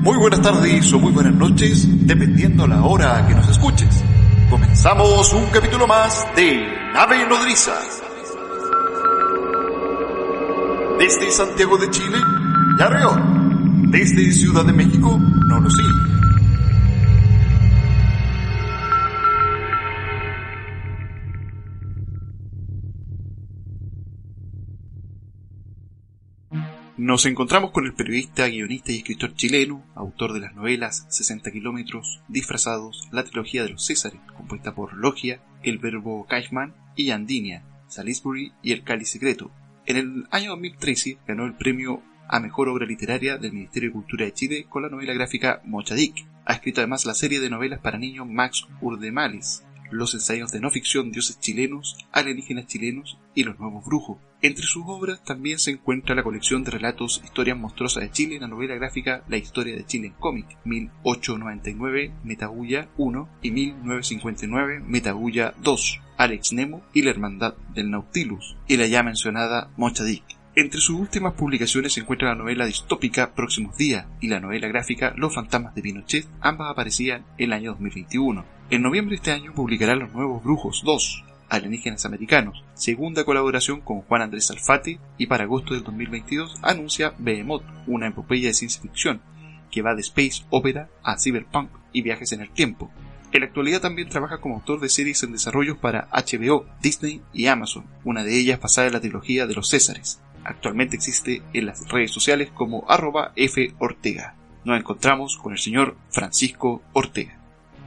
Muy buenas tardes o muy buenas noches, dependiendo la hora que nos escuches. Comenzamos un capítulo más de Nave Nodriza. Desde Santiago de Chile, Yarrión. Desde Ciudad de México, Nolosí. Nos encontramos con el periodista, guionista y escritor chileno, autor de las novelas 60 kilómetros, Disfrazados, la trilogía de los Césares, compuesta por Logia, El Verbo Caifman y Yandinia, Salisbury y El Cáliz Secreto. En el año 2013 ganó el premio a Mejor Obra Literaria del Ministerio de Cultura de Chile con la novela gráfica Mochadik. Ha escrito además la serie de novelas para niños Max Urdemales, los ensayos de no ficción Dioses chilenos, Alienígenas chilenos y Los Nuevos Brujos. Entre sus obras también se encuentra la colección de relatos Historias monstruosas de Chile, la novela gráfica La historia de Chile en cómic, 1899, Metahulla 1 y 1959, Metahulla 2, Alex Nemo y la Hermandad del Nautilus, y la ya mencionada Mochadik. Entre sus últimas publicaciones se encuentra la novela distópica Próximos Días y la novela gráfica Los Fantasmas de Pinochet, ambas aparecían en el año 2021. En noviembre de este año publicará Los Nuevos Brujos 2, Alienígenas Americanos, segunda colaboración con Juan Andrés Alfate, y para agosto del 2022 anuncia Behemoth, una epopeya de ciencia ficción que va de space opera a cyberpunk y viajes en el tiempo. En la actualidad también trabaja como autor de series en desarrollo para HBO, Disney y Amazon, una de ellas basada en la trilogía de los Césares. Actualmente existe en las redes sociales como @fortega. Nos encontramos con el señor Francisco Ortega.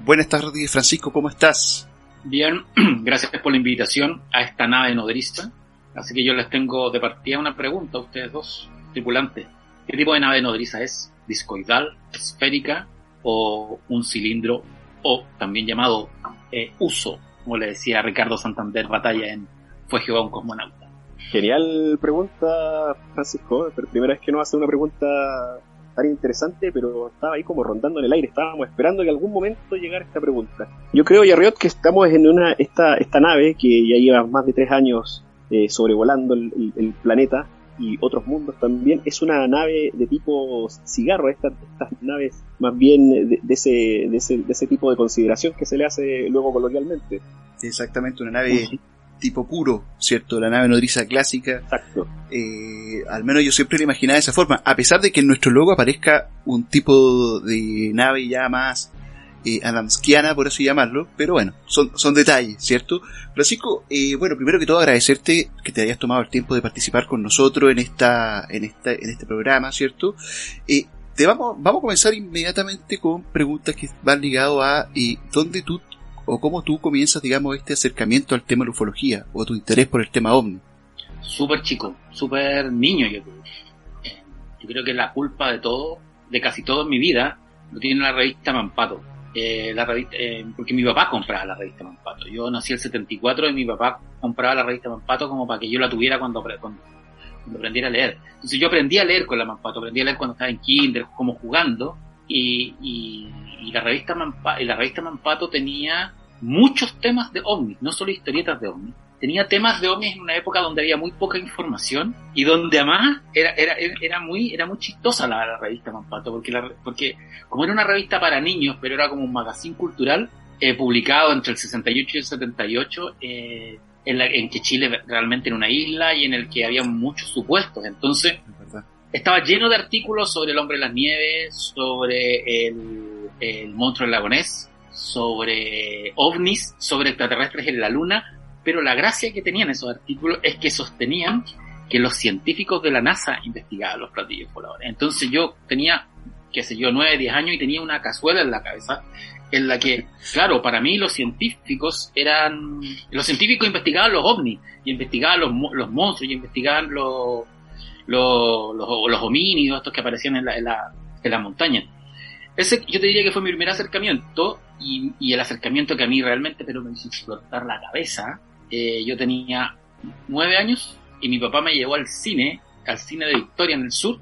Buenas tardes, Francisco, ¿cómo estás? Bien, gracias por la invitación a esta nave nodriza. Así que yo les tengo de partida una pregunta a ustedes dos, tripulantes. ¿Qué tipo de nave nodriza es? ¿Discoidal, esférica o un cilindro, o también llamado uso, como le decía Ricardo Santander Batalla en Fue Jehová un cosmonauta? Genial pregunta, Francisco. Primera vez que nos hace una pregunta tan interesante, pero estaba ahí como rondando en el aire. Estábamos esperando que algún momento llegara esta pregunta. Yo creo, Yarriot, que estamos en esta nave que ya lleva más de 3 años sobrevolando el planeta y otros mundos también. Es una nave de tipo cigarro, estas naves más bien de ese tipo de consideración que se le hace luego coloquialmente. Exactamente, una nave tipo puro, ¿cierto? La nave nodriza clásica. Exacto. Al menos yo siempre la imaginaba de esa forma, a pesar de que en nuestro logo aparezca un tipo de nave ya más adamskiana, por así llamarlo, pero bueno, son detalles, ¿cierto? Francisco, bueno, primero que todo agradecerte que te hayas tomado el tiempo de participar con nosotros en este programa, ¿cierto? Vamos a comenzar inmediatamente con preguntas que van ligadas a dónde tú o cómo tú comienzas, digamos, este acercamiento al tema de la ufología o tu interés por el tema ovni. Súper chico, súper niño, yo creo. Yo creo que la culpa de casi todo en mi vida, lo tiene la revista Mampato. Porque mi papá compraba la revista Mampato. Yo nací en el 74 y mi papá compraba la revista Mampato como para que yo la tuviera cuando aprendiera a leer. Entonces yo aprendí a leer con la Mampato, aprendí a leer cuando estaba en kinder, como jugando, y la revista Mampato tenía muchos temas de ovnis, no solo historietas de ovnis. Tenía temas de ovnis en una época donde había muy poca información y donde además era muy chistosa la revista Mampato, porque como era una revista para niños, pero era como un magazine cultural, publicado entre el 68 y el 78, en que Chile realmente era una isla y en el que había muchos supuestos. Entonces estaba lleno de artículos sobre el hombre de las nieves, sobre el monstruo del lago Ness, sobre ovnis, sobre extraterrestres en la luna. Pero la gracia que tenían esos artículos es que sostenían que los científicos de la NASA investigaban los platillos voladores. Entonces yo tenía, 9, 10 años y tenía una cazuela en la cabeza en la que, claro, para mí los científicos investigaban los ovnis, y investigaban los monstruos, y investigaban los homínidos, estos que aparecían en la montaña. Ese, yo te diría que fue mi primer acercamiento, y el acercamiento que a mí realmente me hizo explotar la cabeza. Yo tenía 9 años y mi papá me llevó al cine de Victoria en el sur,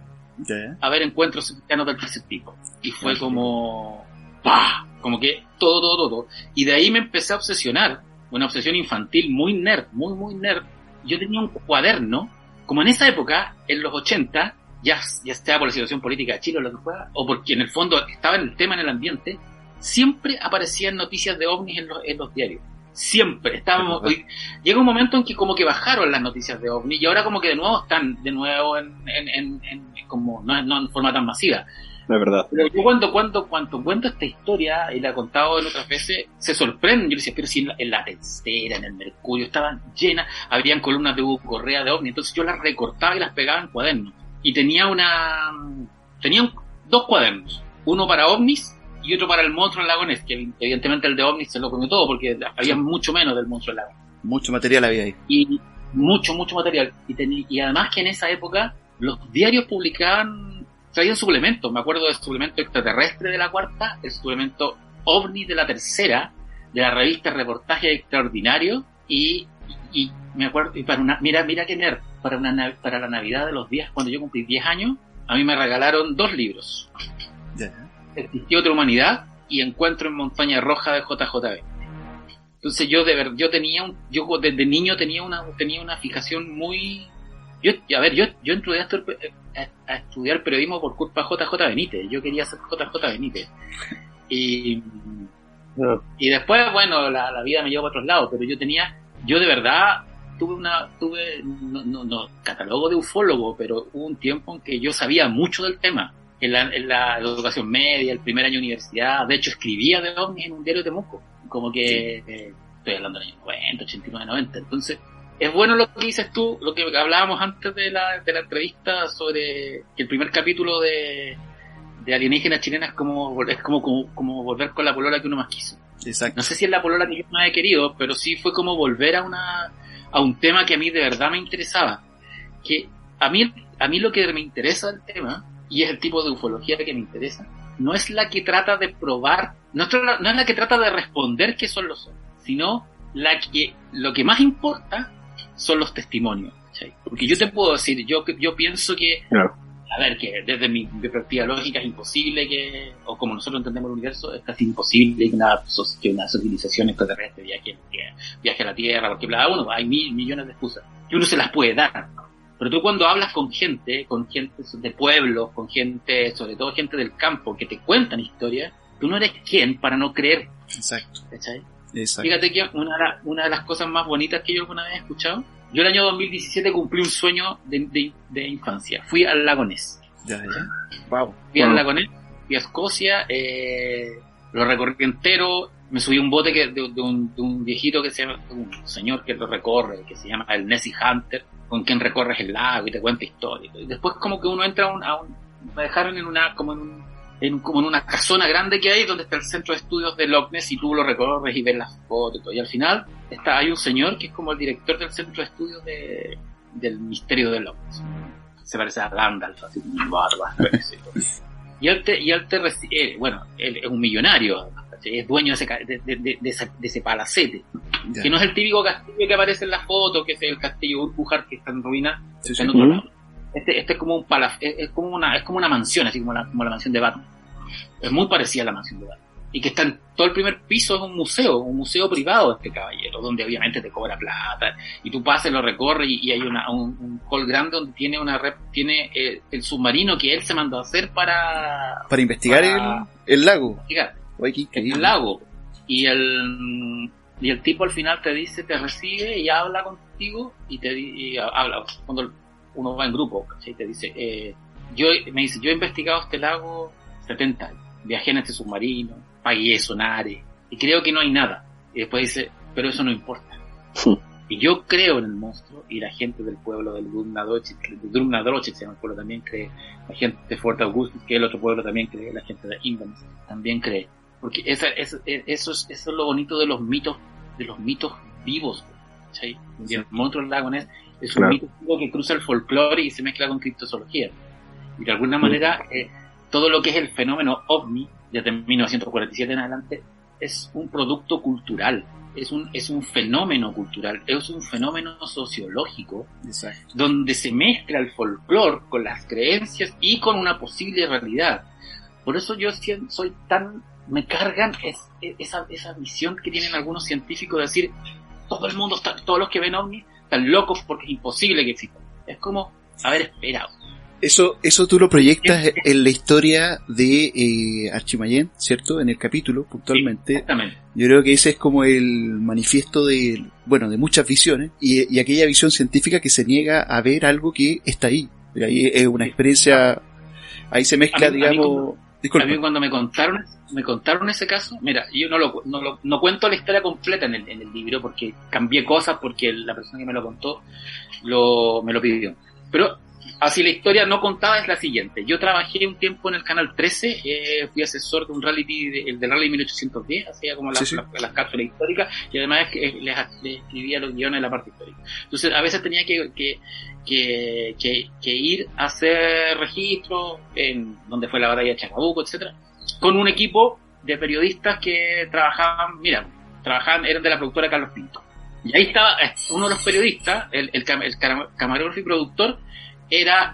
a ver Encuentros Cercanos del Tercer Tipo. Y fue como ¡pah! Como que todo. Y de ahí me empecé a obsesionar, una obsesión infantil muy nerd, muy nerd. Yo tenía un cuaderno, como en esa época, en los 80, ya sea por la situación política de Chile o lo que fuera, o porque en el fondo estaba en el tema en el ambiente, siempre aparecían noticias de ovnis en los diarios. Siempre estábamos. Llega un momento en que como que bajaron las noticias de ovnis y ahora como que de nuevo están en como no en forma tan masiva. No es verdad. Pero yo cuando cuento esta historia y la he contado en otras veces, se sorprenden. Yo decía, pero si en la Tercera, en el Mercurio, estaban llenas, habrían columnas de Hugo Correa de ovnis, entonces yo las recortaba y las pegaba en cuadernos. Y tenía dos cuadernos, uno para ovnis y otro para el monstruo del lago Ness, que evidentemente el de ovnis se lo comió todo porque había mucho menos del monstruo del lago. Mucho material había ahí. Y mucho material. Y además que en esa época los diarios traían suplementos. Me acuerdo del suplemento extraterrestre de la Cuarta, el suplemento ovni de la Tercera, de la revista Reportaje Extraordinario, y me acuerdo, y mira que nerd, para la Navidad de los 10, cuando yo cumplí 10 años, a mí me regalaron 2 libros. Existió otra humanidad y Encuentro en Montaña Roja de JJ. Entonces yo desde niño tenía una fijación muy... Yo entré a estudiar periodismo por culpa de JJ Benítez. Yo quería ser JJ Benítez. Y después, bueno, la vida me llevó a otros lados, pero yo de verdad no catálogo de ufólogo, pero hubo un tiempo en que yo sabía mucho del tema. En la educación media, el primer año de universidad, de hecho escribía de ovnis en un diario de Temuco, como que estoy hablando de los años 90, 89, 90, entonces es bueno lo que dices tú, lo que hablábamos antes de la entrevista sobre que el primer capítulo de Alienígenas Chilenas es como volver con la polola que uno más quiso. Exacto. No sé si es la polola que yo más he querido, pero sí fue como volver a un tema que a mí de verdad me interesaba, que a mí lo que me interesa del tema, y es el tipo de ufología que me interesa, no es la que trata de probar, no es la que trata de responder qué son los ovnis, sino lo que más importa son los testimonios, ¿sí? Porque yo te puedo decir, yo pienso que, claro, a ver, que desde mi perspectiva lógica es imposible o como nosotros entendemos el universo, es casi imposible que una civilización extraterrestre viaje a la Tierra, porque hay millones de excusas, y uno se las puede dar. Pero tú cuando hablas con gente de pueblos, con gente, sobre todo gente del campo, que te cuentan historias, tú no eres quien para no creer. Exacto. ¿Cachai? Exacto. Fíjate que una de las cosas más bonitas que yo alguna vez he escuchado, yo el año 2017 cumplí un sueño de infancia. Fui al lago Ness. Ya. Wow. Fui al lago Ness, fui a Escocia, lo recorrí entero, me subí a un bote de un viejito que se llama, un señor que lo recorre, que se llama el Nessie Hunter, con quien recorres el lago y te cuenta historias. Y después como que uno entra me dejaron en una casona grande que hay donde está el centro de estudios de Loch Ness y tú lo recorres y ves las fotos y todo. Y al final hay un señor que es como el director del centro de estudios del misterio de Loch Ness. Se parece a Gandalf, así como un barba. Y él te recibe, bueno, él es un millonario, es dueño de ese palacete, yeah, que no es el típico castillo que aparece en las fotos, que es el castillo Urquhart que está en ruina, está en otro lado. Este es como un es como una mansión, así como la mansión de Batman. Es muy parecida a la mansión de Batman. Y que está en todo el primer piso, es un museo privado de este caballero, donde obviamente te cobra plata, y tú pasas, lo recorres, y hay un hall grande donde tiene el submarino que él se mandó a hacer para investigar el lago. Investigar. Oye, el lago. Y el tipo al final te recibe y habla contigo, y habla cuando uno va en grupo, ¿cachai? Te dice, yo he investigado este lago 70 años, viajé en este submarino, pagué sonares, y creo que no hay nada. Y después dice, pero eso no importa. Y yo creo en el monstruo, y la gente del pueblo del Drumnadrochit, se llama el pueblo, también cree. La gente de Fort Augustus, que es el otro pueblo, también cree. La gente de Inverness también cree. Porque eso es lo bonito de los mitos vivos, ¿sí? Y el monstruo del lago Ness es un mito que cruza el folclore y se mezcla con criptozoología. Y de alguna manera, todo lo que es el fenómeno ovni, desde 1947 en adelante, es un producto cultural, es un fenómeno cultural, es un fenómeno sociológico. Exacto. Donde se mezcla el folclore con las creencias y con una posible realidad. Por eso yo soy me cargan esa visión que tienen algunos científicos de decir, todos los que ven ovnis están locos porque es imposible que existan. Es como, a ver, espera. Eso tú lo proyectas en la historia de Archimayén, ¿cierto? En el capítulo, puntualmente. Sí, exactamente. Yo creo que ese es como el manifiesto de muchas visiones y aquella visión científica que se niega a ver algo que está ahí. Y ahí es una experiencia, ahí se mezcla, digamos... A mí cuando me contaron ese caso, mira, yo no cuento la historia completa en el libro porque cambié cosas porque la persona que me lo contó me lo pidió. Pero así la historia no contada es la siguiente. Yo trabajé un tiempo en el Canal 13, fui asesor de un reality, el de Rally 1810, hacía como las cápsulas históricas y además les escribía los guiones de la parte histórica. Entonces a veces tenía que ir a hacer registros en donde fue la batalla de Chacabuco, etcétera, con un equipo de periodistas que trabajaban, eran de la productora Carlos Pinto. Y ahí estaba uno de los periodistas, el camarógrafo y productor, era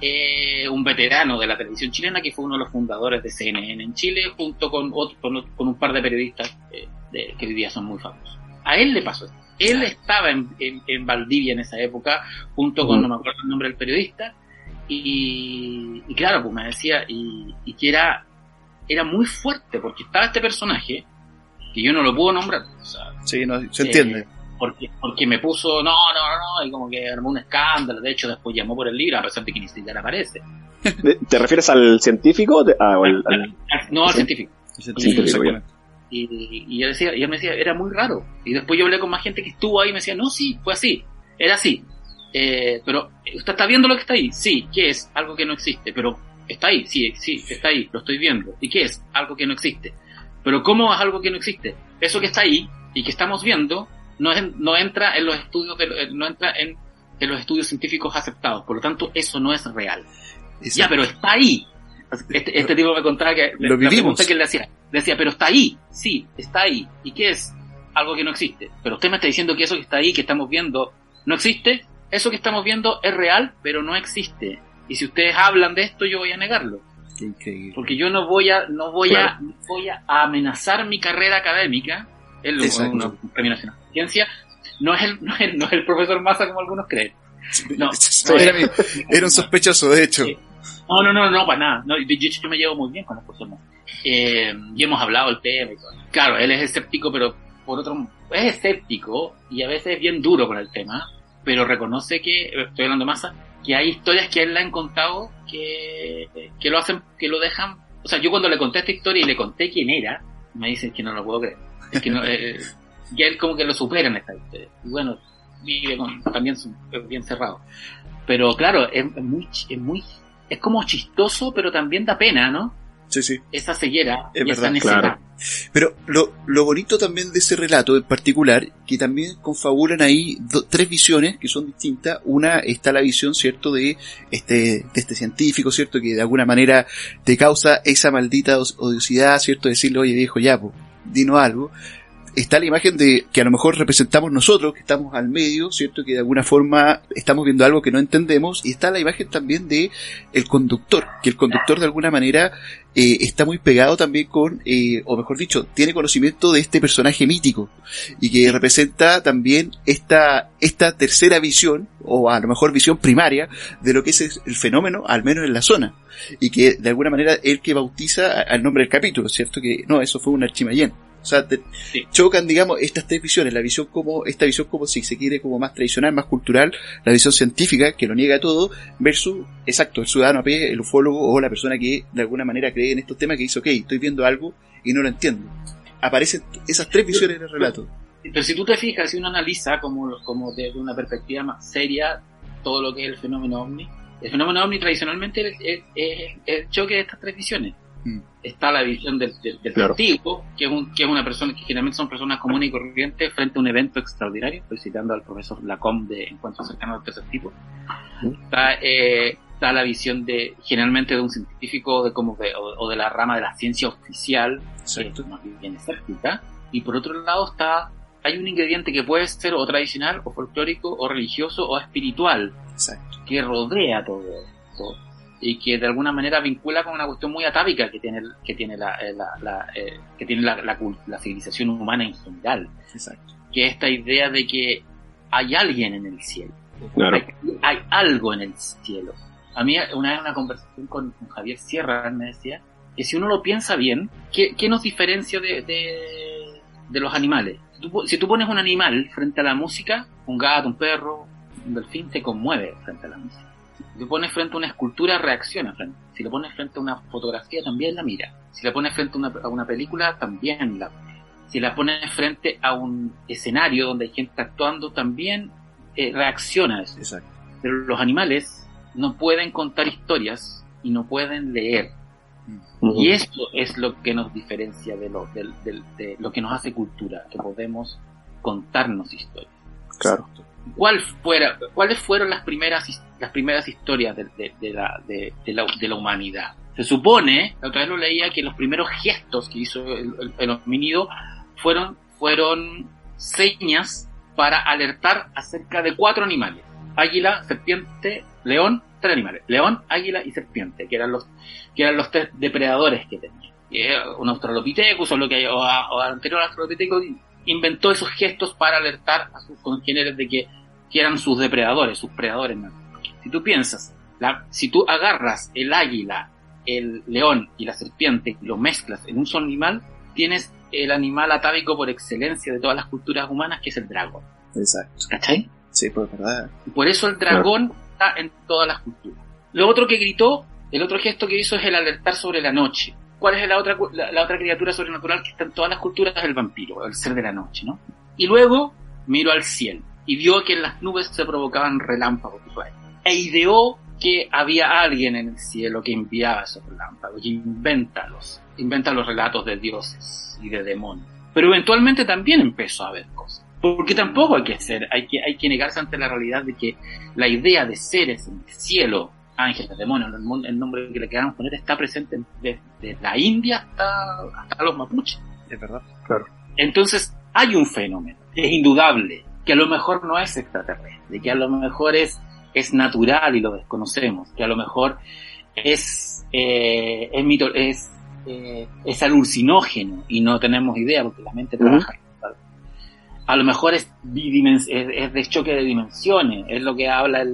un veterano de la televisión chilena que fue uno de los fundadores de CNN en Chile, junto con un par de periodistas que hoy día son muy famosos. A él le pasó esto. Él estaba en Valdivia en esa época, junto con, no me acuerdo el nombre del periodista, y claro, pues me decía, y que era muy fuerte, porque estaba este personaje, que yo no lo puedo nombrar. O sea, sí, no, se entiende. Porque me puso, no, y como que armó un escándalo, de hecho después llamó por el libro, a pesar de que ni siquiera aparece. ¿Te refieres al científico? No, al científico. Exactamente. Y él me decía, era muy raro. Y después yo hablé con más gente que estuvo ahí y me decía, no, sí, fue así, era así. Pero, ¿usted está viendo lo que está ahí? Sí, ¿qué es? Algo que no existe, pero está ahí, sí, está ahí, lo estoy viendo. ¿Y qué es? Algo que no existe. Pero ¿cómo es algo que no existe? Eso que está ahí y que estamos viendo no entra en los estudios no entra en los estudios científicos aceptados, por lo tanto eso no es real. Exacto. Ya, pero está ahí. Este tipo me contaba que lo vivimos. Que él decía, pero está ahí, sí, está ahí. ¿Y qué es? Algo que no existe. Pero usted me está diciendo que eso que está ahí, que estamos viendo, no existe. Eso que estamos viendo es real, pero no existe. Y si ustedes hablan de esto, yo voy a negarlo. Qué increíble. Porque yo no voy a amenazar mi carrera académica. Un premio nacional de ciencia. No es el profesor Massa como algunos creen. No, era un sospechoso, de hecho. No, para nada. No, de hecho, yo me llevo muy bien con el profesor Massa. Y hemos hablado del tema y todo. Claro, él es escéptico, pero es escéptico y a veces es bien duro con el tema, pero reconoce estoy hablando de Massa, que hay historias que él le han contado que lo hacen, que lo dejan. O sea, yo cuando le conté esta historia y le conté quién era, me dice que no lo puedo creer. Es que no, ya él como que lo supera en esta historia. Y bueno, vive también bien cerrado. Pero claro, es como chistoso, pero también da pena, ¿no? Sí. Esa ceguera es y verdad, esa necesidad. claro. Pero lo bonito también de ese relato en particular, que también confabulan ahí tres visiones que son distintas. Una está la visión, ¿cierto?, de este científico, ¿cierto?, que de alguna manera te causa esa maldita odiosidad, ¿cierto?, decirle, oye viejo, ya, pues, dinos algo. Está la imagen de que a lo mejor representamos nosotros, que estamos al medio, ¿cierto?, que de alguna forma estamos viendo algo que no entendemos, y está la imagen también de el conductor, que el conductor de alguna manera está muy pegado también con, o mejor dicho, tiene conocimiento de este personaje mítico, y que representa también esta tercera visión, o a lo mejor visión primaria, de lo que es el fenómeno, al menos en la zona, y que de alguna manera es el que bautiza al nombre del capítulo, ¿cierto?, que no, eso fue un Archimayén. O sea, chocan, digamos, estas tres visiones, esta visión como si se quiere como más tradicional, más cultural, la visión científica, que lo niega todo, versus, exacto, el ciudadano a pie, el ufólogo o la persona que de alguna manera cree en estos temas, que dice, ok, estoy viendo algo y no lo entiendo. Aparecen esas tres visiones en el relato. Pero si tú te fijas, si uno analiza como desde una perspectiva más seria todo lo que es el fenómeno ovni tradicionalmente es el choque de estas tres visiones. Está la visión del claro, testigo, que es una persona que generalmente son personas comunes y corrientes frente a un evento extraordinario. Estoy citando al profesor Lacombe de Encuentros Cercanos del Tercer Tipo. Está la visión generalmente de un científico o de la rama de la ciencia oficial, que es más bien escéptica. Y por otro lado hay un ingrediente que puede ser o tradicional, o folclórico, o religioso, o espiritual, que rodea todo esto y que de alguna manera vincula con una cuestión muy atávica que tiene la civilización humana en general. Exacto. Que es esta idea de que hay alguien en el cielo. Claro. Hay algo en el cielo. A mí una vez una conversación con Javier Sierra, él me decía que si uno lo piensa bien, ¿qué nos diferencia de los animales? Si tú pones un animal frente a la música, un gato, un perro, un delfín se conmueve frente a la música. Si lo pones frente a una escultura, reacciona frente. Si lo pones frente a una fotografía, también la mira. Si la pones frente a una película, también la mira. Si la pones frente a un escenario donde hay gente actuando, también reacciona a eso. Exacto. Pero los animales no pueden contar historias y no pueden leer. Y esto es lo que nos diferencia de lo que nos hace cultura, que podemos contarnos historias. Claro. ¿Cuáles fueron las primeras historias de la humanidad? Se supone, la otra vez lo leía, que los primeros gestos que hizo el homínido fueron señas para alertar acerca de 4 animales: águila, serpiente, león, 3 animales: león, águila y serpiente, que eran los 3 depredadores que tenía. Un Australopithecus o anterior Australopithecus inventó esos gestos para alertar a sus congéneres de que eran sus depredadores, sus predadores. Si tú piensas, si tú agarras el águila, el león y la serpiente y lo mezclas en un solo animal, tienes el animal atávico por excelencia de todas las culturas humanas, que es el dragón. Exacto. ¿Cachai? Sí, pues verdad. Y por eso el dragón está en todas las culturas. Lo otro que gritó, el otro gesto que hizo es el alertar sobre la noche. ¿Cuál es la otra criatura sobrenatural que está en todas las culturas? El vampiro, el ser de la noche, ¿no? Y luego miró al cielo y vio que en las nubes se provocaban relámpagos, e ideó que había alguien en el cielo que enviaba esos relámpagos, y inventa los relatos de dioses y de demonios. Pero eventualmente también empezó a ver cosas. Porque tampoco hay que negarse ante la realidad de que la idea de seres en el cielo, ángeles, demonios, el nombre que le queramos poner, está presente desde la India hasta los mapuches. Es verdad. Claro. Entonces hay un fenómeno, es indudable, que a lo mejor no es extraterrestre, que a lo mejor es natural y lo desconocemos, que a lo mejor es alucinógeno y no tenemos idea porque la mente trabaja. A lo mejor es de choque de dimensiones, es lo que habla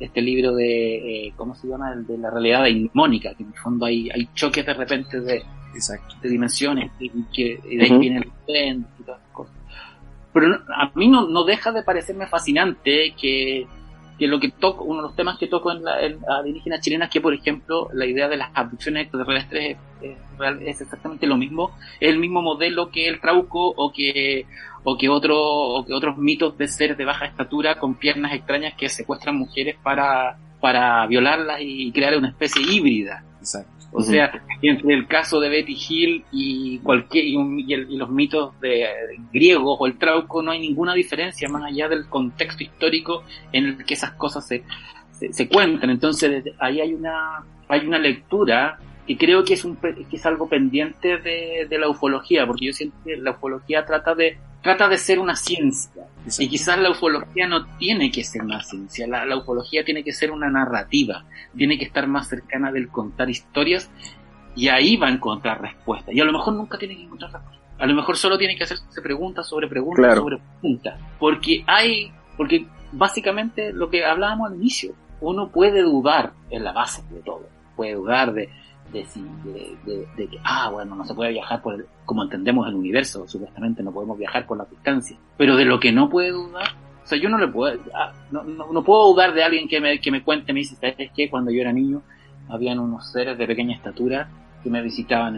este libro de, ¿cómo se llama? El de la realidad daimónica, que en el fondo hay choques de repente de dimensiones, y de ahí viene el tren y todas esas cosas. Pero a mí no deja de parecerme fascinante que lo que toco, uno de los temas que toco en Alienígenas Chilenas, que por ejemplo la idea de las abducciones extraterrestres es exactamente lo mismo, es el mismo modelo que el Trauco o que otros mitos de seres de baja estatura con piernas extrañas que secuestran mujeres para violarlas y crear una especie híbrida. Exacto. O sea, entre el caso de Betty Hill y los mitos griegos o el Trauco, no hay ninguna diferencia más allá del contexto histórico en el que esas cosas se cuentan. Entonces ahí hay una lectura que creo que es algo pendiente de la ufología, porque yo siento que la ufología trata de ser una ciencia. Exacto. Y quizás la ufología no tiene que ser una ciencia, la ufología tiene que ser una narrativa, tiene que estar más cercana del contar historias, y ahí va a encontrar respuestas. Y a lo mejor nunca tiene que encontrar respuestas, a lo mejor solo tiene que hacerse preguntas sobre preguntas, claro, sobre preguntas, porque básicamente lo que hablábamos al inicio, uno puede dudar en la base de todo, puede dudar de que bueno, no se puede viajar como entendemos el universo, supuestamente no podemos viajar por la distancia, pero de lo que no puede dudar, o sea, yo no puedo dudar de alguien que me cuente, me dice, ¿sabes qué? Cuando yo era niño habían unos seres de pequeña estatura que me visitaban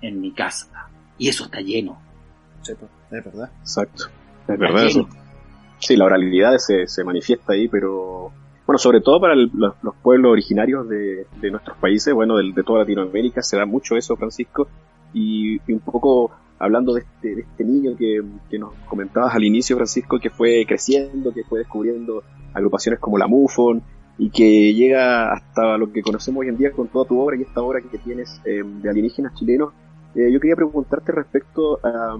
en mi casa, y eso está lleno. Sí, es verdad. Exacto, es verdad eso. Sí, la oralidad se manifiesta ahí, pero bueno, sobre todo para los pueblos originarios de nuestros países, bueno, de toda Latinoamérica, se da mucho eso, Francisco, y un poco hablando de este niño que nos comentabas al inicio, Francisco, que fue creciendo, que fue descubriendo agrupaciones como la MUFON, y que llega hasta lo que conocemos hoy en día con toda tu obra y esta obra que tienes de Alienígenas Chilenos. Yo quería preguntarte respecto a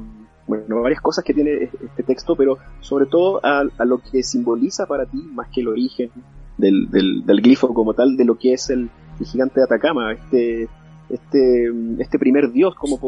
varias cosas que tiene este texto, pero sobre todo a lo que simboliza para ti, más que el origen del glifo como tal, de lo que es el gigante de Atacama, este primer dios, como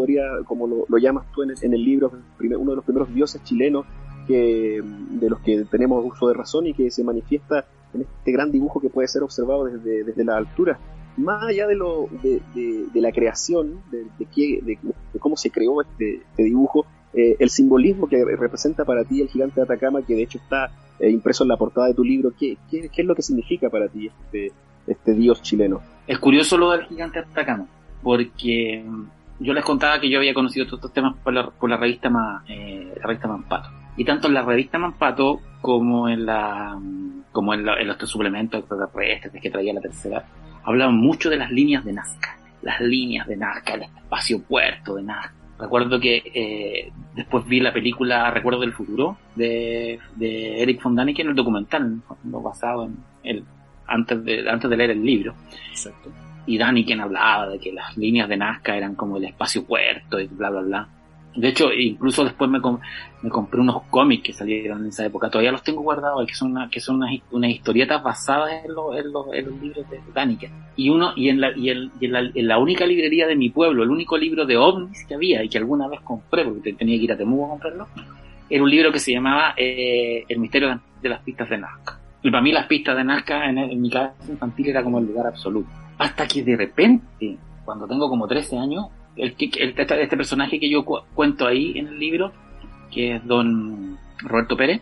lo llamas tú en el libro, uno de los primeros dioses chilenos de los que tenemos uso de razón y que se manifiesta en este gran dibujo que puede ser observado desde la altura. Más allá de la creación, de cómo se creó este dibujo, el simbolismo que representa para ti el gigante de Atacama, que de hecho está impreso en la portada de tu libro, ¿qué es lo que significa para ti este dios chileno? Es curioso lo del gigante de Atacama, porque yo les tontaba que yo había conocido todos estos temas por la revista Mampato. Y tanto en la revista Mampato como en los suplementos extraterrestres que traía la tercera, hablaban mucho de las líneas de Nazca. Las líneas de Nazca, el espacio puerto de Nazca. Recuerdo que después vi la película Recuerdo del Futuro de Eric von Däniken, el documental, basado en él, antes de leer el libro. Exacto. Y Däniken hablaba de que las líneas de Nazca eran como el espacio puerto y bla bla bla. De hecho, incluso después me compré unos cómics que salieron en esa época. Todavía los tengo guardados, que son unas historietas basadas en los libros de Däniken. Y en la única librería de mi pueblo, el único libro de ovnis que había y que alguna vez compré, porque tenía que ir a Temuco a comprarlo, era un libro que se llamaba El misterio de las pistas de Nazca. Y para mí las pistas de Nazca en mi cabeza infantil era como el lugar absoluto. Hasta que de repente, cuando tengo como 13 años, este personaje que yo cuento ahí en el libro, que es don Roberto Pérez,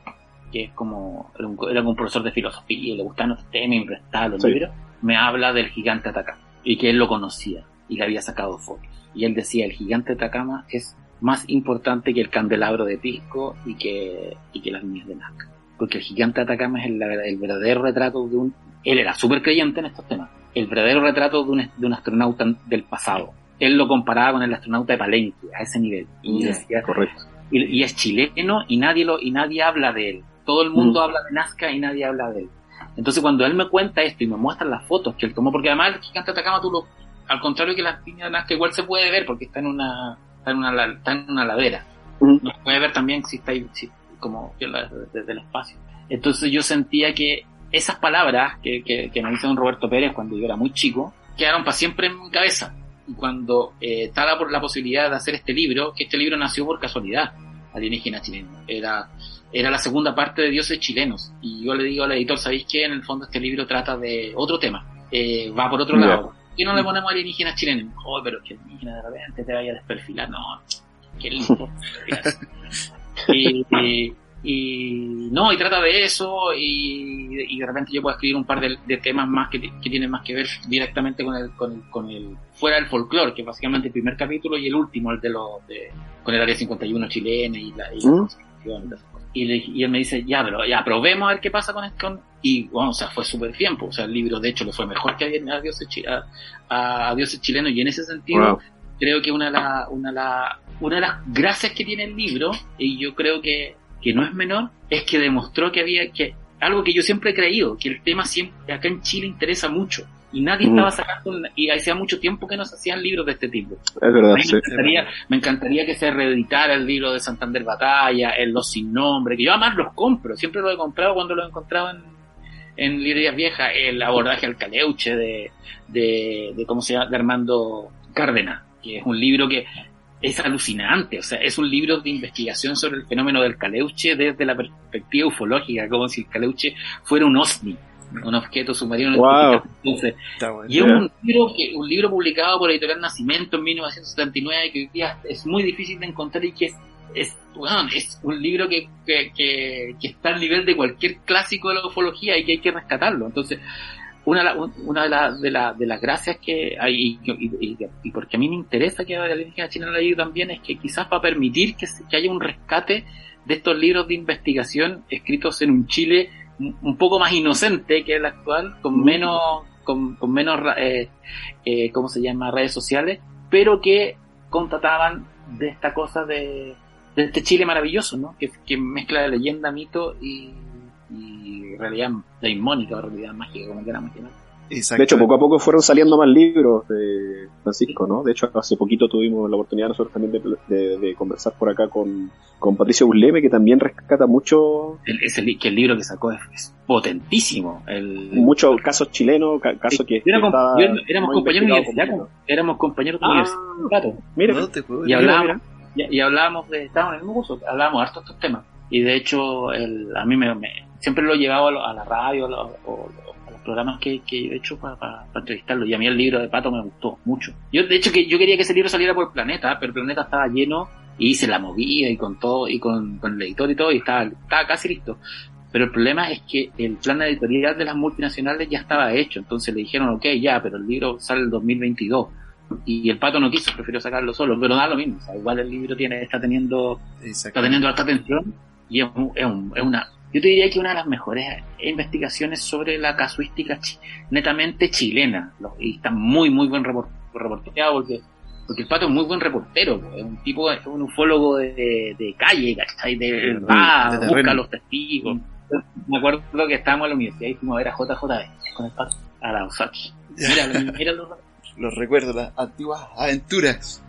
que es era como un profesor de filosofía y le gustaban los temas y me prestaba los libros, me habla del gigante Atacama y que él lo conocía y le había sacado fotos. Y él decía, el gigante Atacama es más importante que el candelabro de Pisco y que las líneas de Nazca. Porque el gigante Atacama es el verdadero retrato de él era súper creyente en estos temas, el verdadero retrato de un astronauta del pasado. Él lo comparaba con el astronauta de Palenque, a ese nivel. Y decía, correcto. Y es chileno y nadie habla de él. Todo el mundo habla de Nazca y nadie habla de él. Entonces cuando él me cuenta esto y me muestra las fotos que él tomó, porque además el gigante Atacama al contrario que las líneas de Nazca igual se puede ver porque está en una ladera. No se puede ver también si está ahí como desde el espacio. Entonces yo sentía que esas palabras que me dice don Roberto Pérez cuando yo era muy chico quedaron para siempre en mi cabeza. Y cuando estaba por la posibilidad de hacer este libro, que este libro nació por casualidad, Alienígena Chileno, era la segunda parte de Dioses Chilenos, y yo le digo al editor, ¿sabéis qué? En el fondo este libro trata de otro tema, va por otro lado. ¿Por qué no le ponemos Alienígenas Chilenos? Oh, pero que alienígena de repente te vaya a desperfilar. No, qué lindo. Y trata de eso y de repente yo puedo escribir un par de temas más que tienen más que ver directamente con el fuera del folclore, que es básicamente el primer capítulo y el último, con el área 51 chilena y la constitución y todas esas cosas. Y él me dice, pero probemos a ver qué pasa con esto. Y bueno, o sea, fue súper tiempo. O sea, el libro de hecho le fue mejor que a Dioses Chilenos, y en ese sentido creo que una de las gracias que tiene el libro, y yo creo que no es menor, es que demostró que había algo que yo siempre he creído, que el tema siempre acá en Chile interesa mucho y nadie estaba sacando, y hacía mucho tiempo que no se hacían libros de este tipo. Es verdad, me encantaría que se reeditara el libro de Santander Batalla, Los Sin Nombre, que yo además los compro, siempre lo he comprado cuando lo he encontrado en librerías viejas, el abordaje al Caleuche de ¿cómo se llama? De Armando Cárdenas, que es un libro que es alucinante, o sea, es un libro de investigación sobre el fenómeno del Caleuche desde la perspectiva ufológica, como si el Caleuche fuera un OVNI, un objeto submarino. Wow. Entonces, y es un libro publicado por Editorial Nacimiento en 1979, que hoy día es muy difícil de encontrar y que es un libro que está al nivel de cualquier clásico de la ufología y que hay que rescatarlo. Entonces, una de las gracias que hay, y porque a mí me interesa que Alienígena Chileno lo haya también, es que quizás va a permitir que haya un rescate de estos libros de investigación escritos en un Chile un poco más inocente que el actual, con menos ¿cómo se llama? Redes sociales, pero que constataban de esta cosa de este Chile maravilloso, ¿no? Que mezcla de leyenda, mito y realidad daimónica o realidad mágica, como queramos llamar. De hecho, poco a poco fueron saliendo más libros de Francisco, ¿no? De hecho, hace poquito tuvimos la oportunidad nosotros también de conversar por acá con Patricio Busleme, que también rescata mucho... que el libro que sacó es potentísimo. Muchos casos chilenos, casos que... Éramos compañeros de universidad, éramos compañeros de universidad. Mira, y hablábamos estábamos en el mismo curso, hablábamos harto de estos temas. Y de hecho, a mí me siempre lo he llevado a la radio, a los programas que he hecho para entrevistarlo, y a mí el libro de Pato me gustó mucho. De hecho, yo quería que ese libro saliera por Planeta, pero el Planeta estaba lleno y se la movía y con todo, y con el editor y todo, y estaba casi listo. Pero el problema es que el plan editorial de las multinacionales ya estaba hecho, entonces le dijeron, ok, ya, pero el libro sale el 2022. Y el Pato no quiso, prefirió sacarlo solo, pero da lo mismo. O sea, igual el libro está teniendo alta atención, y es una, yo te diría que una de las mejores investigaciones sobre la casuística netamente chilena, y está muy buen reporteado, porque el Pato es muy buen reportero, es un tipo, es un ufólogo de calle, ¿cachai? Busca los testigos. Me acuerdo que estábamos en la universidad y fuimos a ver a JJB con el Pato, a la Osaki. Mira los recuerdo, las antiguas aventuras.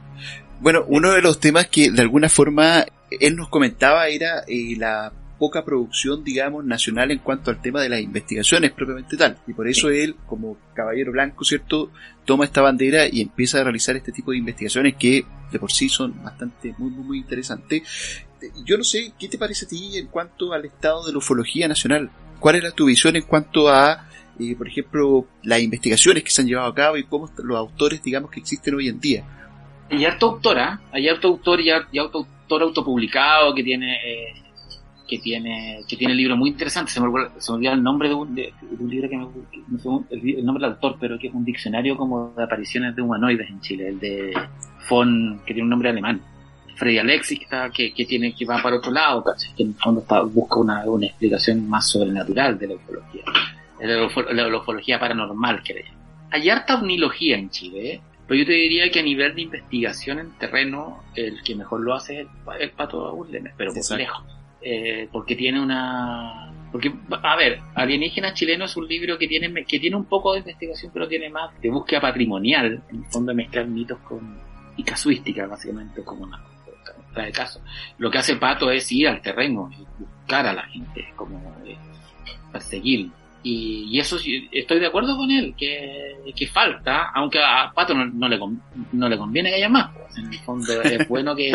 Bueno, uno de los temas que de alguna forma él nos comentaba era la poca producción, digamos, nacional en cuanto al tema de las investigaciones propiamente tal. Y por eso él, como caballero blanco, ¿cierto?, toma esta bandera y empieza a realizar este tipo de investigaciones que de por sí son bastante, muy interesantes. Yo no sé, ¿qué te parece a ti en cuanto al estado de la ufología nacional? ¿Cuál era tu visión en cuanto a por ejemplo, las investigaciones que se han llevado a cabo y cómo los autores, digamos, que existen hoy en día? Hay harto autor y autor autopublicado que tiene libros muy interesantes. Se me olvidó el nombre de un libro no sé el nombre del autor, pero que es un diccionario como de apariciones de humanoides en Chile, el de Von, que tiene un nombre alemán. Freddy Alexis, que va para otro lado, que en el fondo busca una explicación más sobrenatural de la ufología. La ufología paranormal, que le llaman. Hay harta omnilogía en Chile, pero yo te diría que a nivel de investigación en terreno, el que mejor lo hace es el Pato Burlemes, pero por lejos. Porque tiene porque, a ver, Alienígenas Chilenos es un libro que tiene un poco de investigación, pero tiene más de búsqueda patrimonial, en el fondo de mezclar mitos y casuística, básicamente, como una de caso. Lo que hace Pato es ir al terreno y buscar a la gente, como perseguir. Y eso estoy de acuerdo con él, que falta, aunque a Pato no le conviene que haya más. Pues, en el fondo es bueno que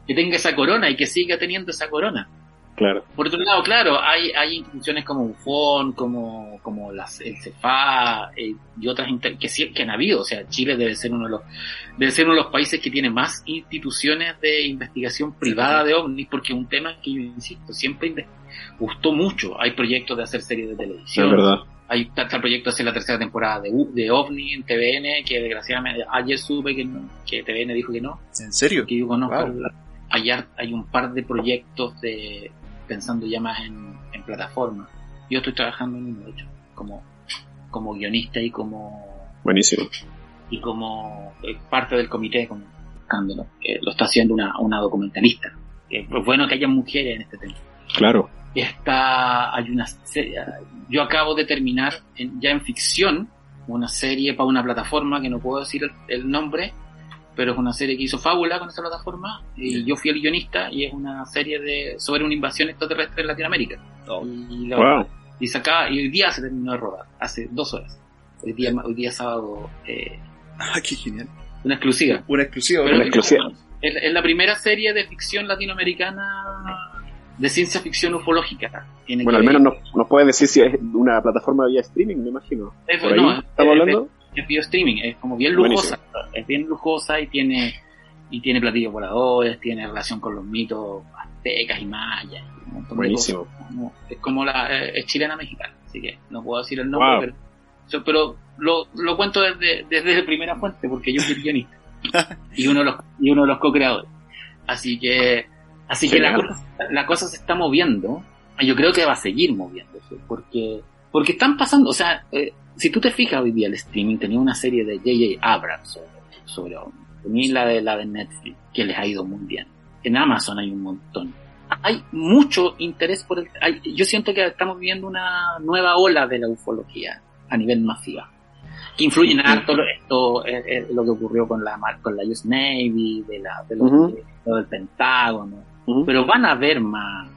que tenga esa corona y que siga teniendo esa corona. Claro. Por otro lado, claro, hay instituciones como UFON, como el CEFA, y otras que han habido. O sea, Chile debe ser uno de los países que tiene más instituciones de investigación privada de ovnis, porque es un tema que yo insisto, siempre gustó mucho. Hay proyectos de hacer series de televisión. Es verdad. Está el proyecto de hacer la tercera temporada de OVNI en TVN, que desgraciadamente ayer supe que TVN dijo que no. ¿En serio? Que yo conozco. Wow. Ayer hay un par de proyectos pensando ya más en plataformas. Yo estoy trabajando en uno, de hecho, como guionista y como... Buenísimo. Y como parte del comité, como buscándolo. Lo está haciendo una documentalista. Es bueno que haya mujeres en este tema. Claro. Hay una serie, yo acabo de terminar ya en ficción una serie para una plataforma que no puedo decir el nombre, pero es una serie que hizo Fábula con esa plataforma, y yo fui el guionista, y es una serie sobre una invasión extraterrestre en Latinoamérica. Y hoy día se terminó de rodar, hace 2 horas. Hoy día sábado. Qué genial. Una exclusiva. Es la primera serie de ficción latinoamericana de ciencia ficción ufológica. Al menos nos puedes decir si es una plataforma vía streaming, me imagino. ¿Estamos hablando? Es vía streaming, es como bien lujosa. Buenísimo. Es bien lujosa y tiene platillos voladores, tiene relación con los mitos aztecas y mayas. Un montón Buenísimo. De cosas. Es como es chilena-mexicana, así que no puedo decir el nombre, pero lo cuento desde primera fuente, porque yo soy guionista y uno de los co-creadores. Así que la cosa se está moviendo, y yo creo que va a seguir moviéndose, porque están pasando, o sea, si tú te fijas hoy día el streaming, tenía una serie de J.J. Abrams sobre tenía la de Netflix, que les ha ido muy bien. En Amazon hay un montón. Hay mucho interés yo siento que estamos viviendo una nueva ola de la ufología a nivel masiva, que influye en harto lo que ocurrió con la US Navy, lo del Pentágono. Pero van a haber más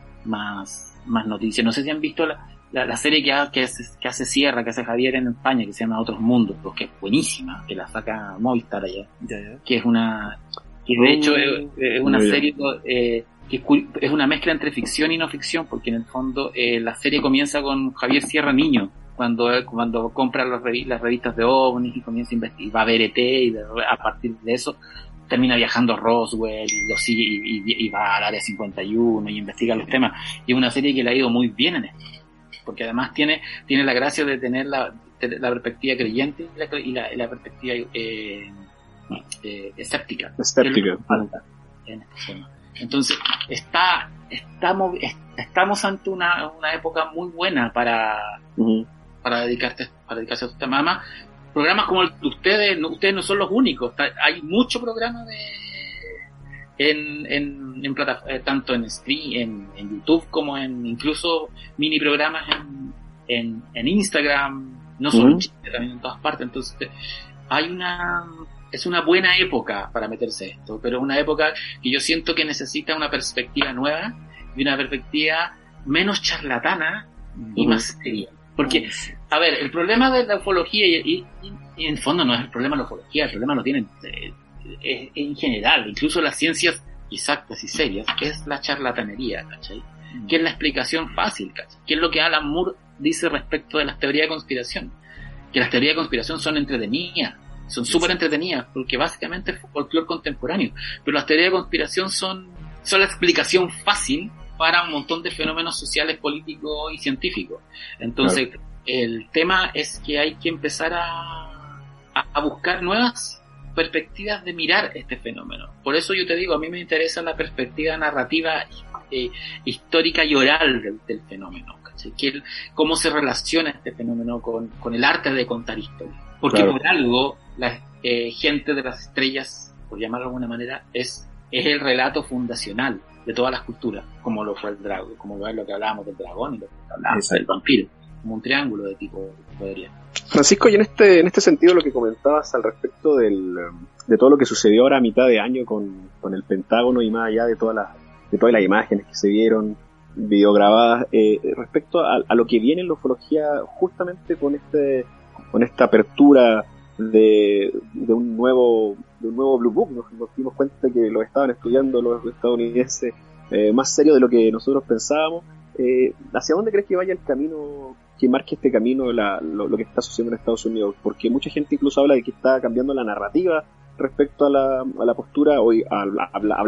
noticias. No sé si han visto la serie que hace Sierra, que hace Javier en España, que se llama Otros Mundos, que es buenísima, que la saca Movistar allá. Que es de hecho es una serie que es una mezcla entre ficción y no ficción, porque en el fondo la serie comienza con Javier Sierra niño, cuando compra las revistas de OVNIs y comienza a investigar, va a ver ET, y a partir de eso termina viajando a Roswell y lo sigue y va al Área 51 y investiga los temas. Y es una serie que le ha ido muy bien en esto, porque además tiene la gracia de tener la perspectiva creyente y la perspectiva escéptica. En este tema. Entonces estamos ante una época muy buena para dedicarse a estos temas. Además, programas como el de ustedes no son los únicos. Hay mucho programa en plataformas, tanto en stream, en YouTube, como en incluso mini programas en Instagram, no solo en Chile, también en todas partes. Entonces es una buena época para meterse esto, pero es una época que yo siento que necesita una perspectiva nueva y una perspectiva menos charlatana y más seria. Porque, a ver, el problema de la ufología, y en el fondo no es el problema de la ufología, el problema lo tienen en general, incluso las ciencias exactas y serias, es la charlatanería, ¿cachai? Que es la explicación fácil, ¿cachai? Que es lo que Alan Moore dice respecto de las teorías de conspiración, que las teorías de conspiración son entretenidas, son súper entretenidas, porque básicamente es folclore contemporáneo, pero las teorías de conspiración son la explicación fácil para un montón de fenómenos sociales, políticos y científicos. Entonces, el tema es que hay que empezar a buscar nuevas perspectivas de mirar este fenómeno. Por eso yo te digo, a mí me interesa la perspectiva narrativa histórica y oral del fenómeno, ¿cachai? Cómo se relaciona este fenómeno con el arte de contar historias. Porque por algo la gente de las estrellas, por llamarlo de alguna manera, es el relato fundacional de todas las culturas, como lo fue el dragón, como lo es lo que hablábamos del dragón y lo que hablábamos del vampiro, como un triángulo de tipo podría. Francisco, y en este sentido lo que comentabas al respecto de todo lo que sucedió ahora a mitad de año con el Pentágono y más allá de todas las imágenes que se vieron videograbadas, respecto a lo que viene en la ufología, justamente con esta apertura de un nuevo Blue Book, nos dimos cuenta que lo estaban estudiando los estadounidenses más serio de lo que nosotros pensábamos. ¿Hacia dónde crees que vaya el camino, que marque este camino lo que está sucediendo en Estados Unidos? Porque mucha gente incluso habla de que está cambiando la narrativa respecto a la postura, hoy al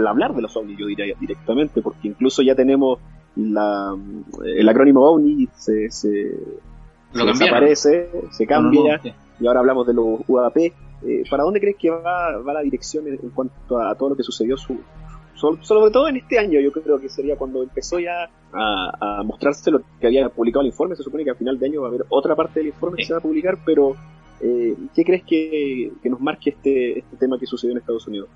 hablar de los ovnis, yo diría directamente, porque incluso ya tenemos el acrónimo OVNI se desaparece, se cambia, y ahora hablamos de los UAP. ¿Para dónde crees que va la dirección en cuanto a todo lo que sucedió, sobre todo en este año? Yo creo que sería cuando empezó ya a mostrarse lo que había publicado el informe. Se supone que a final de año va a haber otra parte del informe que se va a publicar, pero ¿qué crees que nos marque este tema que sucedió en Estados Unidos?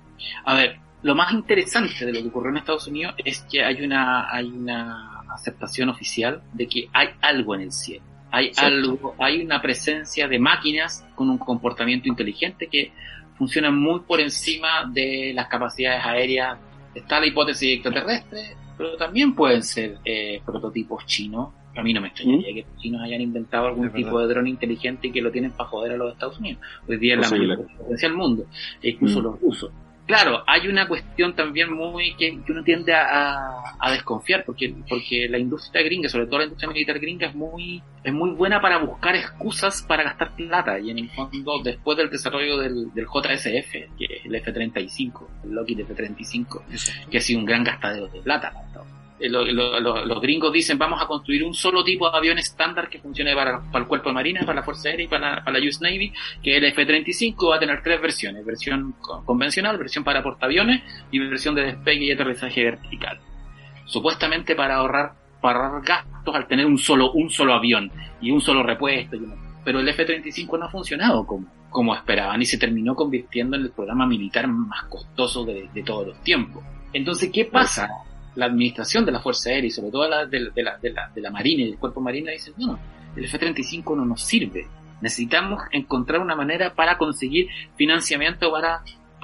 A ver, lo más interesante de lo que ocurrió en Estados Unidos es que hay una aceptación oficial de que hay algo en el cielo. Hay una presencia de máquinas con un comportamiento inteligente que funcionan muy por encima de las capacidades aéreas. Está la hipótesis extraterrestre, pero también pueden ser prototipos chinos. A mí no me extrañaría que los chinos hayan inventado algún tipo de dron inteligente y que lo tienen para joder a los Estados Unidos. Hoy día es la mayor potencia del mundo, e incluso los rusos. Claro, hay una cuestión también muy que uno tiende a desconfiar, porque la industria gringa, sobre todo la industria militar gringa, es muy buena para buscar excusas para gastar plata. Y en el fondo, después del desarrollo del JSF, que es el F-35, el Lockheed F-35, que ha sido un gran gastadero de plata para Estados Unidos. Los gringos dicen, vamos a construir un solo tipo de avión estándar que funcione para el Cuerpo de Marina, para la Fuerza Aérea y para la US Navy, que el F-35 va a tener 3 versiones: versión convencional, versión para portaaviones y versión de despegue y aterrizaje vertical, supuestamente para ahorrar gastos al tener un solo avión y un solo repuesto. Pero el F-35 no ha funcionado como esperaban y se terminó convirtiendo en el programa militar más costoso de todos los tiempos. Entonces, ¿qué pasa? La administración de la Fuerza Aérea y sobre todo de la Marina y del Cuerpo Marina dicen, no, el F-35 no nos sirve. Necesitamos encontrar una manera para conseguir financiamiento para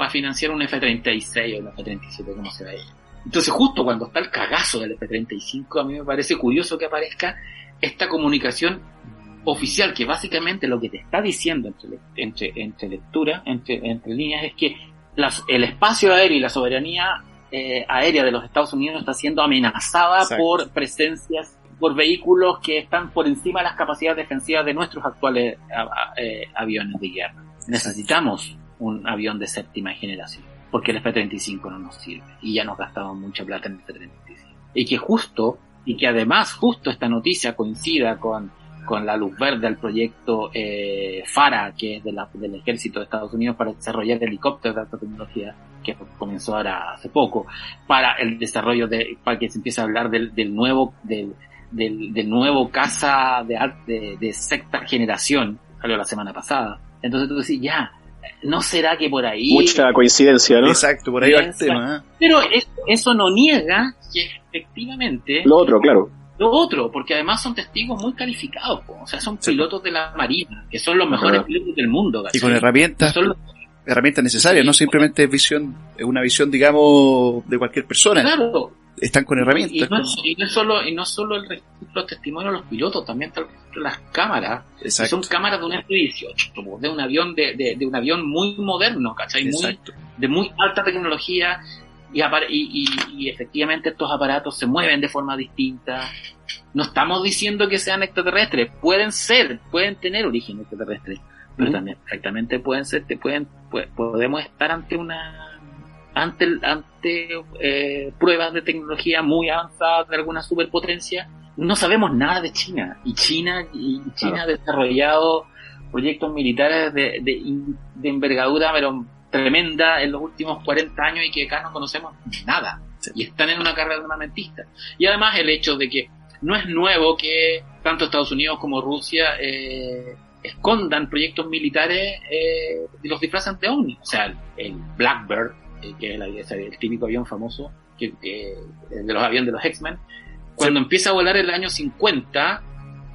financiar un F-36 o un F-37, como se vea. Entonces, justo cuando está el cagazo del F-35, a mí me parece curioso que aparezca esta comunicación oficial, que básicamente lo que te está diciendo entre lectura, entre líneas, es que el espacio aéreo y la soberanía aérea de los Estados Unidos está siendo amenazada por presencias, por vehículos que están por encima de las capacidades defensivas de nuestros actuales aviones de guerra. Necesitamos un avión de séptima generación, porque el F-35 no nos sirve, y ya nos gastamos mucha plata en el F-35. Y que además justo esta noticia coincida con la luz verde al proyecto FARA, que es del Ejército de Estados Unidos para desarrollar helicópteros de alta tecnología, que comenzó ahora hace poco, para el desarrollo para que se empiece a hablar del nuevo caza de sexta generación, salió la semana pasada. Entonces tú decís, ya, ¿no será que por ahí... Mucha coincidencia, ¿no? Exacto, por ahí va el tema. Pero eso no niega que efectivamente... Lo otro, claro. Lo otro, porque además son testigos muy calificados, o sea, son pilotos de la Marina, que son los mejores pilotos del mundo. ¿Cachai? Y con herramientas necesarias, no simplemente una visión, digamos, de cualquier persona. Claro. Están con herramientas. Y no solo el registro de los testimonios de los pilotos, también están las cámaras. Exacto. Que son cámaras de un F-18, de un avión de un avión muy moderno, ¿cachai? De muy alta tecnología. Y efectivamente estos aparatos se mueven de forma distinta. No estamos diciendo que sean extraterrestres, pueden tener origen extraterrestre, pero también perfectamente podemos estar ante pruebas de tecnología muy avanzadas de alguna superpotencia. No sabemos nada de China, y China ha desarrollado proyectos militares de envergadura, pero tremenda en los últimos 40 años, y que acá no conocemos nada. Sí. Y están en una carrera armamentista. Y además el hecho de que no es nuevo que tanto Estados Unidos como Rusia escondan proyectos militares y los disfrazan de ovni. O sea, el Blackbird, que es el típico avión famoso de los aviones de los X-Men, cuando empieza a volar en el año 50,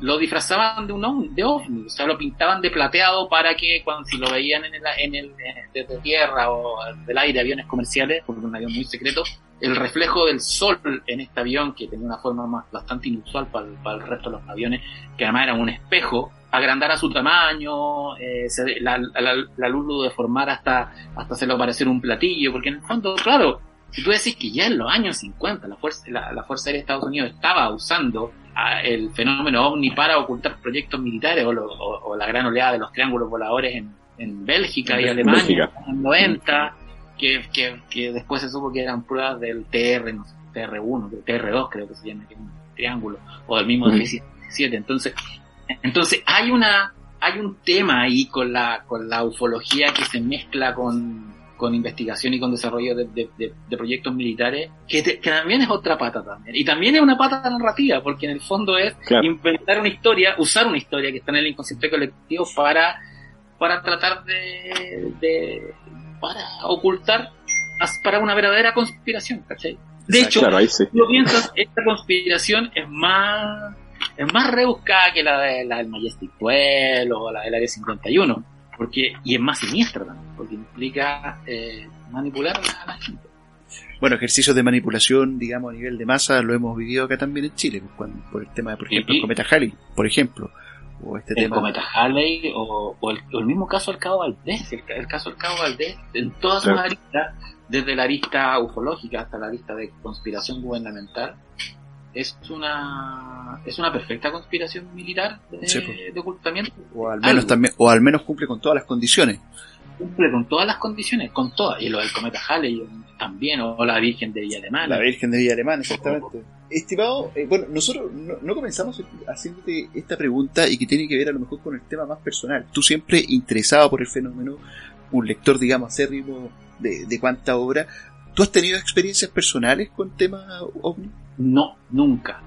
lo disfrazaban de ovni, o sea, lo pintaban de plateado para que si lo veían desde tierra o del aire, aviones comerciales, porque era un avión muy secreto, el reflejo del sol en este avión, que tenía una forma bastante inusual para el resto de los aviones, que además era un espejo, agrandara su tamaño, la luz lo deformara hasta hacerlo parecer un platillo, porque en el fondo, claro, si tú decís que ya en los años 50 la Fuerza Aérea de Estados Unidos estaba usando el fenómeno ovni para ocultar proyectos militares, o la gran oleada de los triángulos voladores en Bélgica y Alemania en los 90, que después se supo que eran pruebas del TR1, del TR2 creo que se llama, que es un triángulo, o del mismo DC-17. Entonces hay un tema ahí con la ufología que se mezcla con investigación y con desarrollo de proyectos militares, que también es otra pata también. Y también es una pata narrativa, porque en el fondo es inventar una historia, usar una historia que está en el inconsciente colectivo para tratar para ocultar, para una verdadera conspiración, ¿cachai? De hecho, si lo piensas, esta conspiración es más rebuscada que la del Majestic 12 o la del Área 51. Y es más siniestra también, porque implica manipular a la gente. Bueno, ejercicios de manipulación, digamos, a nivel de masa, lo hemos vivido acá también en Chile, por el tema de, por ejemplo, el cometa Halley, por ejemplo. O el cometa Halley, o el mismo caso del Cabo Valdés, el caso del Cabo Valdés, en todas sus aristas, desde la arista ufológica hasta la arista de conspiración gubernamental, es una perfecta conspiración militar de ocultamiento. O al menos cumple con todas las condiciones. Cumple con todas las condiciones, con todas. Y lo del cometa Halley también, o la Virgen de Villa Alemana. La Virgen de Villa Alemana, exactamente. Estimado, bueno, nosotros no comenzamos haciéndote esta pregunta, y que tiene que ver a lo mejor con el tema más personal. Tú siempre interesado por el fenómeno, un lector, digamos, acérrimo de cuánta obra. ¿Tú has tenido experiencias personales con temas ovni? No, nunca.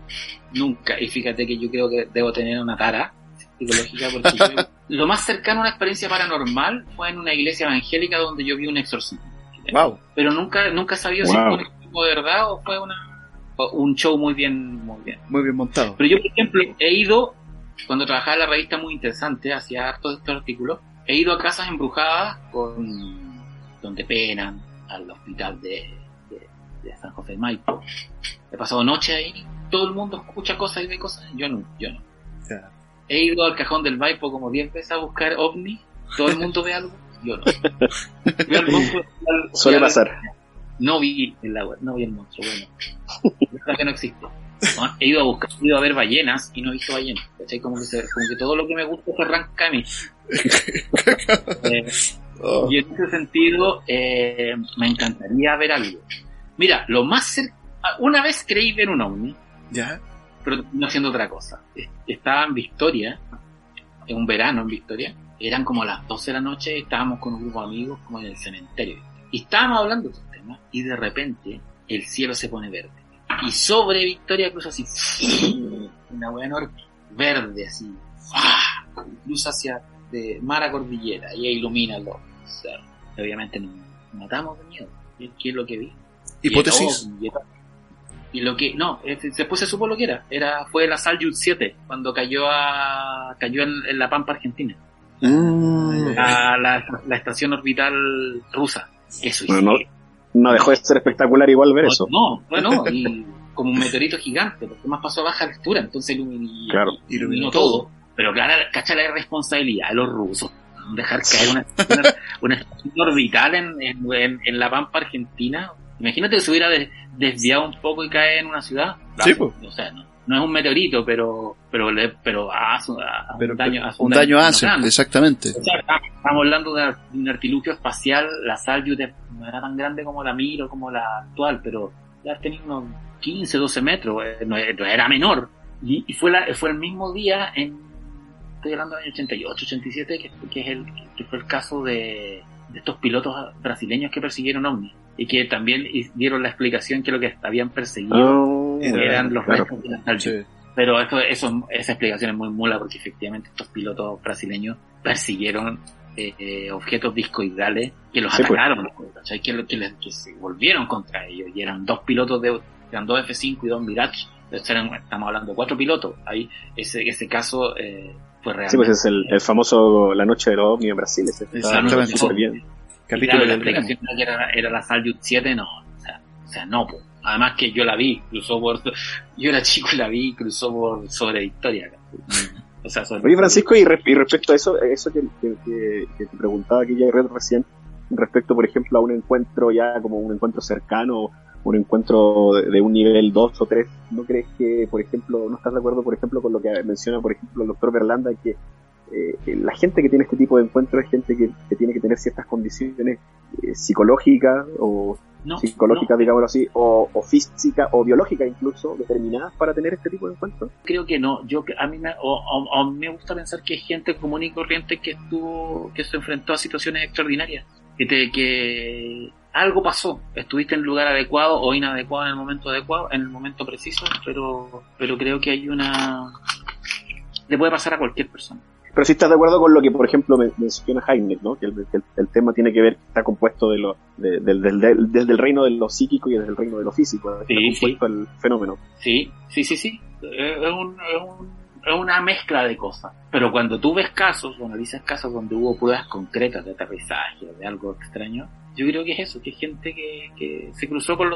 Y fíjate que yo creo que debo tener una tara psicológica, porque lo más cercano a una experiencia paranormal fue en una iglesia evangélica donde yo vi un exorcismo. Wow. Pero nunca he sabido si fue un exorcismo de verdad o fue un show muy bien montado. Pero yo, por ejemplo, he ido, cuando trabajaba en la revista Muy Interesante, hacía hartos de estos artículos, he ido a casas embrujadas donde penan, al hospital de San José de Maipo. He pasado noche ahí, todo el mundo escucha cosas y ve cosas, yo no. Claro. He ido al Cajón del Maipo como 10 veces a buscar ovni, todo el mundo ve algo, yo no. Suele pasar. No vi el monstruo, bueno. La verdad que no existe. No, he ido a ver ballenas y no he visto ballenas. ¿Cachai? Como que todo lo que me gusta se arranca de mí. Y en ese sentido, me encantaría ver algo. Mira, una vez creí ver un ovni. ¿Ya? Pero no haciendo otra cosa. Estaba en Victoria, en un verano en Victoria. Eran como las 12 de la noche, estábamos con un grupo de amigos como en el cementerio. Y estábamos hablando de estos temas y de repente el cielo se pone verde. Y sobre Victoria cruza así, una hueá enorme, verde así, cruza hacia de mar a cordillera y ilumina los cerros. Obviamente nos matamos de miedo. ¿Qué es lo que vi? ¿Hipótesis? Y lo que, no, después se supo lo que fue la Salyut 7, cuando cayó en la Pampa Argentina. La estación orbital rusa. Eso bueno, no dejó de ser espectacular igual ver eso. No, y como un meteorito gigante, porque más pasó a baja altura, entonces iluminó todo. Pero claro, cacha la responsabilidad de los rusos. Dejar caer una estación orbital en la Pampa Argentina. Imagínate que se hubiera desviado un poco y cae en una ciudad. Sí, pues. O sea, no es un meteorito, pero hace un daño hace, exactamente. O sea, estamos hablando de un artilugio espacial. La Salyut no era tan grande como la Mir o como la actual, pero ya tenía unos 15, 12 metros, no era menor. Y fue el mismo día estoy hablando del año 88, 87, que fue el caso de estos pilotos brasileños que persiguieron ovnis y que también dieron la explicación que lo que habían perseguido eran los restos de la Salyut. Sí. Pero esa explicación es muy mula, porque efectivamente estos pilotos brasileños persiguieron objetos discoidales que los atacaron, ¿cachai? Que se volvieron contra ellos, y eran dos pilotos eran dos F-5 y dos Mirage. Estamos hablando de 4 pilotos. Ahí ese caso fue real. Sí, pues es el famoso La Noche de los OVNI en Brasil. Exactamente. Súper bien. Claro, la explicación era la Salyut 7, no. O sea, no, pues. Además que yo la vi, yo era chico y la vi, cruzó sobre Victoria. O sea, Oye, Francisco, y respecto a eso que te preguntaba aquí ya recién, respecto, por ejemplo, a un encuentro ya como un encuentro cercano, un encuentro de un nivel 2 o 3, ¿no crees que, por ejemplo, no estás de acuerdo, por ejemplo, con lo que menciona, por ejemplo, el doctor Berlanda, que la gente que tiene este tipo de encuentros es gente que tiene que tener ciertas condiciones psicológicas o digámoslo así, o física o biológica incluso, determinadas para tener este tipo de encuentros? Creo que no. A mí me gusta pensar que es gente común y corriente que se enfrentó a situaciones extraordinarias, que algo pasó, estuviste en el lugar adecuado o inadecuado en el momento adecuado, en el momento preciso, pero creo que le puede pasar a cualquier persona. Pero si estás de acuerdo con lo que, por ejemplo, menciona Jaime, ¿no? Que el tema tiene que ver, está compuesto desde el reino de lo psíquico y desde el reino de lo físico. Está compuesto el fenómeno. Sí. Es una mezcla de cosas. Pero cuando tú ves analizas casos donde hubo pruebas concretas de aterrizaje o de algo extraño, yo creo que es eso, que es gente que se cruzó con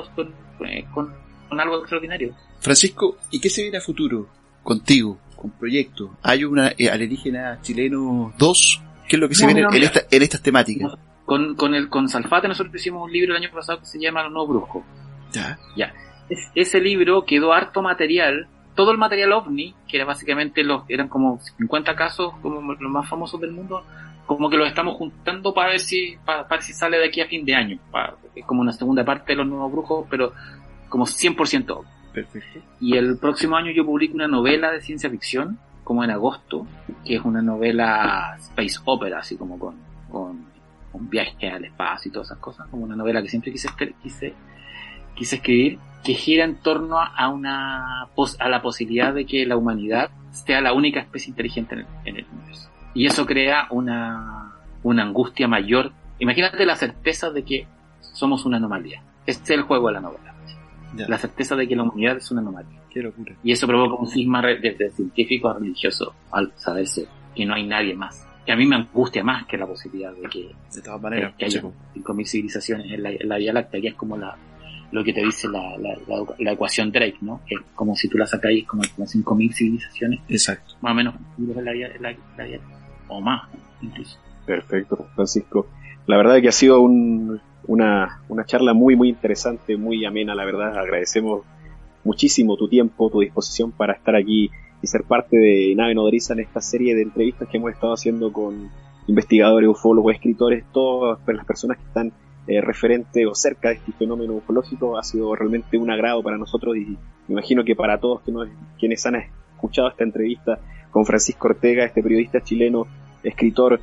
algo extraordinario. Francisco, ¿y qué se viene a futuro contigo, con proyectos? ¿Hay una alienígena chileno 2? ¿Qué es lo que se viene en estas temáticas? Con Salfate nosotros hicimos un libro el año pasado que se llama Los Nuevos Brujos. Ya. Ese libro quedó harto material, todo el material OVNI, que era básicamente eran como 50 casos como los más famosos del mundo, como que los estamos juntando para ver si sale de aquí a fin de año. Es como una segunda parte de Los Nuevos Brujos, pero como 100% OVNI. Perfecto. Y el próximo año yo publico una novela de ciencia ficción, como en agosto, que es una novela space opera, así como con viaje al espacio y todas esas cosas, como una novela que siempre quise escribir, que gira en torno a la posibilidad de que la humanidad sea la única especie inteligente en el universo. Y eso crea una angustia mayor. Imagínate la certeza de que somos una anomalía. Este es el juego de la novela. Ya. La certeza de que la humanidad es una anomalía. Qué locura. Y eso provoca un cisma desde científico a religioso al saberse que no hay nadie más. Que a mí me angustia más que la posibilidad de que, de todas maneras, que haya 5.000 civilizaciones en la Vía Láctea, que es como lo que te dice la ecuación Drake, ¿no? Que es como si tú la sacáis como 5.000 civilizaciones. Exacto. Más o menos en la Vía Láctea. O más, incluso. Perfecto, Francisco. La verdad es que ha sido un una charla muy, muy interesante, muy amena, la verdad. Agradecemos muchísimo tu tiempo, tu disposición para estar aquí y ser parte de Nave Nodriza en esta serie de entrevistas que hemos estado haciendo con investigadores, ufólogos, escritores, todas las personas que están referente o cerca de este fenómeno ufológico. Ha sido realmente un agrado para nosotros y me imagino que para todos quienes han escuchado esta entrevista con Francisco Ortega, este periodista chileno, escritor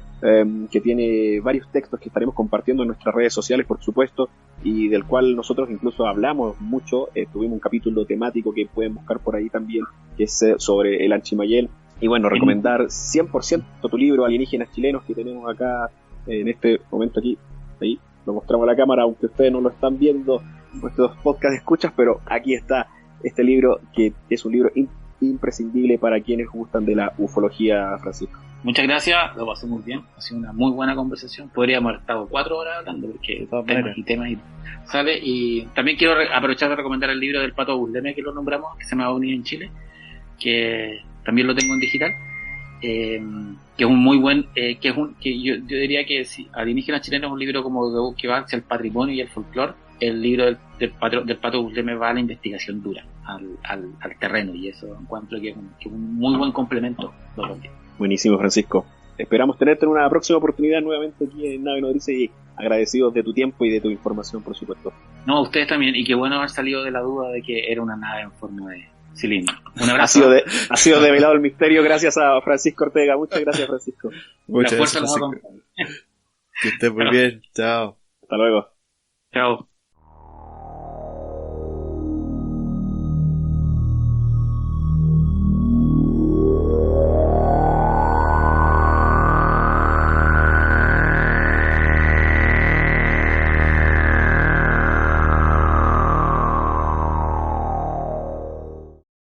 que tiene varios textos que estaremos compartiendo en nuestras redes sociales, por supuesto, y del cual nosotros incluso hablamos mucho. Tuvimos un capítulo temático que pueden buscar por ahí también, que es sobre el Anchimayel. Y bueno, recomendar 100% tu libro, Alienígenas Chilenos, que tenemos acá en este momento aquí. Ahí lo mostramos a la cámara, aunque ustedes no lo están viendo, nuestros podcast escuchas, pero aquí está este libro, que es un libro imprescindible para quienes gustan de la ufología, Francisco. Muchas gracias, lo pasé muy bien, ha sido una muy buena conversación. Podríamos haber estado 4 horas hablando, porque temas y sale. Y también quiero aprovechar de recomendar el libro del Pato Busleme, que lo nombramos, que se llama Unir en Chile, que también lo tengo en digital, que es un muy buen, que yo diría que si Alienígenas Chilenos es un libro como que va hacia el patrimonio y el folclore. El libro del Pato Busleme va a la investigación dura, al terreno, y eso encuentro que es un muy buen complemento. Buenísimo, Francisco. Esperamos tenerte en una próxima oportunidad nuevamente aquí en Nave Nodriza, y agradecidos de tu tiempo y de tu información, por supuesto. No, ustedes también, y qué bueno haber salido de la duda de que era una nave en forma de cilindro. Un abrazo. Ha sido develado el misterio gracias a Francisco Ortega. Muchas gracias, Francisco. Muchas gracias, Francisco. Que estés muy bien. Chao. Hasta luego. Chao.